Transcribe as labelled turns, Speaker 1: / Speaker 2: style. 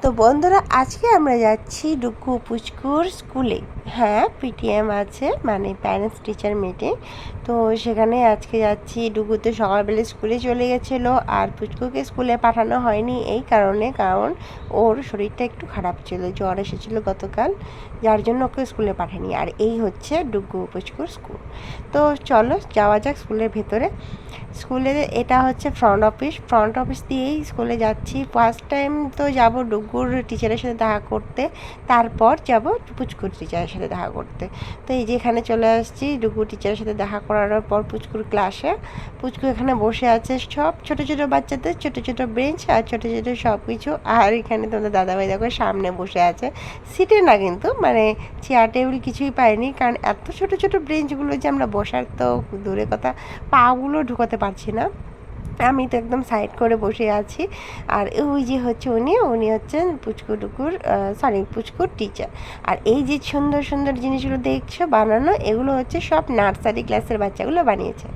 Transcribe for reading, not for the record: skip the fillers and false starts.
Speaker 1: তো বন্ধুরা, আজকে আমরা যাচ্ছি ডুগু পুচকুর স্কুলে। হ্যাঁ, পিটিএম আছে, মানে প্যারেন্টস টিচার মিটিং। তো সেখানে আজকে যাচ্ছি। ডুগু তো সকালবেলা স্কুলে চলে গেছিলো, আর পুচকুকে স্কুলে পাঠানো হয়নি এই কারণে, কারণ ওর শরীরটা একটু খারাপ ছিল, জ্বর এসেছিলো গতকাল, যার জন্য ওকে স্কুলে পাঠায়নি। আর এই হচ্ছে ডুগু পুচকুর স্কুল। তো চলো যাওয়া যাক স্কুলের ভেতরে। স্কুলে এটা হচ্ছে ফ্রন্ট অফিস দিয়েই স্কুলে যাচ্ছি। ফার্স্ট টাইম তো যাব ডুগুর টিচারের সাথে দেখা করতে, তারপর যাব পুচকুর টিচারের সাথে দেখা করতে। তো এই যে এখানে চলে আসছি ডুগু টিচারের সাথে দেখা করানোর পর পুচকুর ক্লাসে। পুচকু এখানে বসে আছে, সব ছোট ছোট বাচ্চাদের ছোট ছোট বেঞ্চ আর ছোট ছোট সব কিছু। আর এখানে তোমাদের দাদাভাই দেখো সামনে বসে আছে, সিটে না কিন্তু, মানে চেয়ার টেবিল কিছুই পাইনি, কারণ এত ছোট ছোট বেঞ্চগুলো যে আমরা বসার তো দূরে কথা, পাগুলো ঢুকাতে পারছি না। আমি তো একদম সাইড করে বসে আছি। আর ওই যে হচ্ছে উনি হচ্ছেন পুচকুর টিচার। আর এই যে সুন্দর সুন্দর জিনিসগুলো দেখছো বানানো, এগুলো হচ্ছে সব নার্সারি ক্লাসের বাচ্চাগুলো বানিয়েছে।